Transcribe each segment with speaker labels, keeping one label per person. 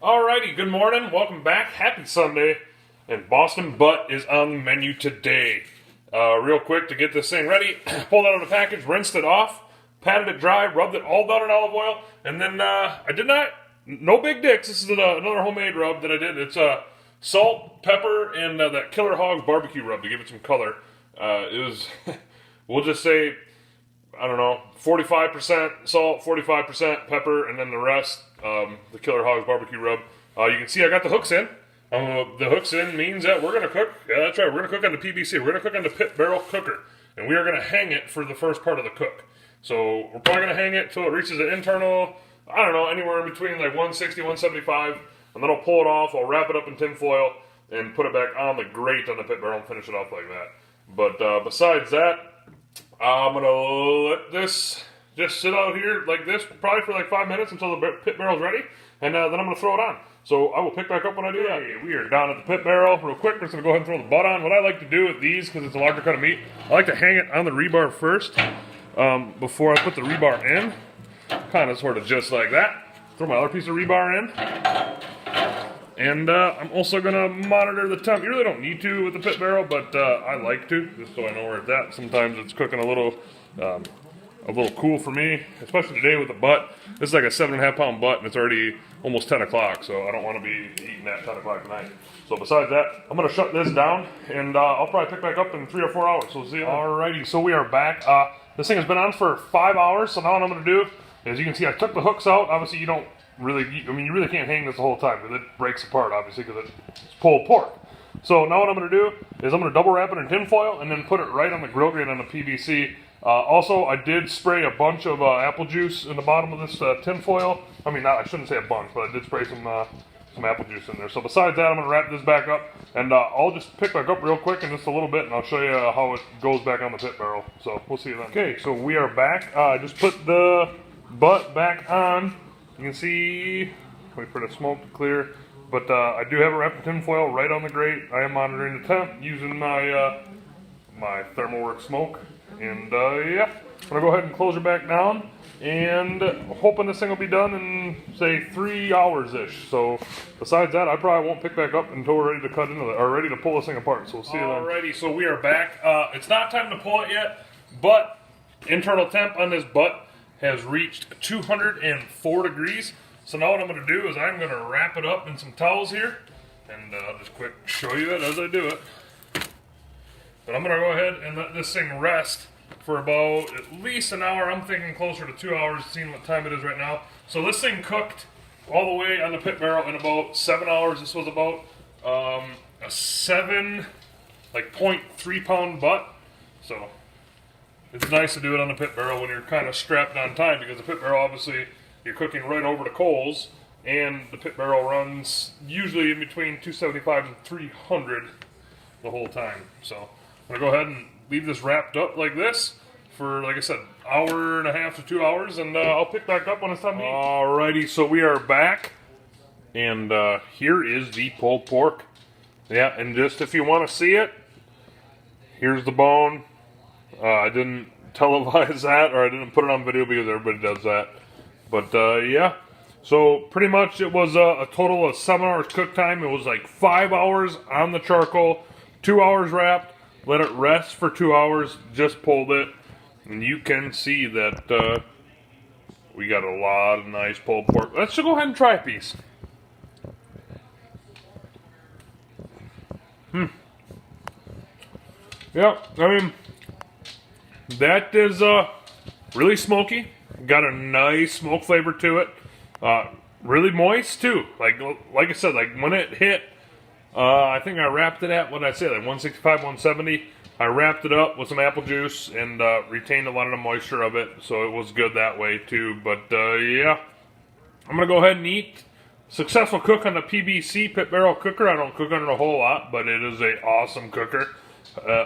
Speaker 1: Alrighty, good morning, welcome back, happy Sunday, and Boston Butt is on the menu today. Real quick to get this thing ready, pulled it out of the package, rinsed it off, patted it dry, rubbed it all down in olive oil, and then no big dicks, this is another homemade rub that I did. It's salt, pepper, and that Killer Hogs barbecue rub to give it some color. It was, we'll just say, I don't know, 45% salt, 45% pepper, and then the rest, the Killer Hogs barbecue rub. You can see I got the hooks in. The hooks in means that we're going to cook. Yeah, that's right. We're going to cook on the PBC. We're going to cook on the pit barrel cooker. And we are going to hang it for the first part of the cook. So we're probably going to hang it until it reaches an internal, I don't know, anywhere in between like 160, 175. And then I'll pull it off. I'll wrap it up in tin foil and put it back on the grate on the pit barrel and finish it off like that. But besides that, I'm going to let this just sit out here like this probably for like 5 minutes until the pit barrel's ready. And then I'm going to throw it on. So I will pick back up when I do that. Hey, we are down at the pit barrel. Real quick, we're just going to go ahead and throw the butt on. What I like to do with these, because it's a larger cut of meat, I like to hang it on the rebar first before I put the rebar in. Kind of sort of just like that. Throw my other piece of rebar in. And I'm also going to monitor the temp. You really don't need to with the pit barrel, but I like to, just so I know where it's at. Sometimes it's cooking a little cool for me, especially today with the butt. This is like a 7.5 pound butt, and it's already almost 10 o'clock, so I don't want to be eating that 10 o'clock tonight. So besides that, I'm going to shut this down, and I'll probably pick back up in 3 or 4 hours. So we'll see you then. Alrighty, so we are back. This thing has been on for 5 hours, so now what I'm going to do, as you can see, I took the hooks out. Obviously, you really can't hang this the whole time, because it breaks apart, obviously, because it's pulled pork. So now what I'm going to do is I'm going to double wrap it in tin foil, and then put it right on the grill grate on the PVC. Also, I did spray a bunch of apple juice in the bottom of this tin foil. I mean, I shouldn't say a bunch, but I did spray some apple juice in there. So besides that, I'm going to wrap this back up, and I'll just pick back up real quick in just a little bit, and I'll show you how it goes back on the pit barrel. So we'll see you then. Okay, so we are back. I just put the butt back on. You can see, wait for the smoke to clear, but I do have it wrapped in tin foil right on the grate. I am monitoring the temp using my my ThermoWorks smoke. And yeah, I'm going to go ahead and close her back down, and hoping this thing will be done in, say, 3 hours-ish. So besides that, I probably won't pick back up until we're ready to cut into it, or ready to pull this thing apart. So we'll see you then. Alrighty, so we are back. It's not time to pull it yet, but internal temp on this butt has reached 204 degrees. So now what I'm going to do is I'm going to wrap it up in some towels here, and I'll just quick show you it as I do it. But I'm going to go ahead and let this thing rest for about at least an hour. I'm thinking closer to 2 hours, seeing what time it is right now. So this thing cooked all the way on the pit barrel in about 7 hours. This was about a 0.3 pound butt. So it's nice to do it on the pit barrel when you're kind of strapped on time, because the pit barrel, obviously, you're cooking right over the coals, and the pit barrel runs usually in between 275 and 300 the whole time. So I'm going to go ahead and leave this wrapped up like this for, like I said, hour and a half to 2 hours, and I'll pick back up when it's time to eat. Alrighty, so we are back, and here is the pulled pork. Yeah, and just if you want to see it, here's the bone. I didn't televise that, or I didn't put it on video because everybody does that. But yeah, so pretty much it was a total of 7 hours cook time. It was like 5 hours on the charcoal, 2 hours wrapped. Let it rest for 2 hours, just pulled it, and you can see that we got a lot of nice pulled pork. Let's just go ahead and try a piece. Yeah, I mean, that is really smoky. Got a nice smoke flavor to it. Really moist too. Like I said, like when it hit, I think I wrapped it at, what did I say, like 165, 170. I wrapped it up with some apple juice and retained a lot of the moisture of it, so it was good that way too. But yeah, I'm going to go ahead and eat. Successful cook on the PBC pit barrel cooker. I don't cook on it a whole lot, but it is a awesome cooker.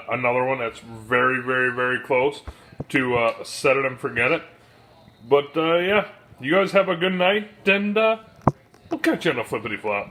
Speaker 1: Another one that's very, very, very close to set it and forget it. But yeah, you guys have a good night, and we'll catch you on the flippity flop.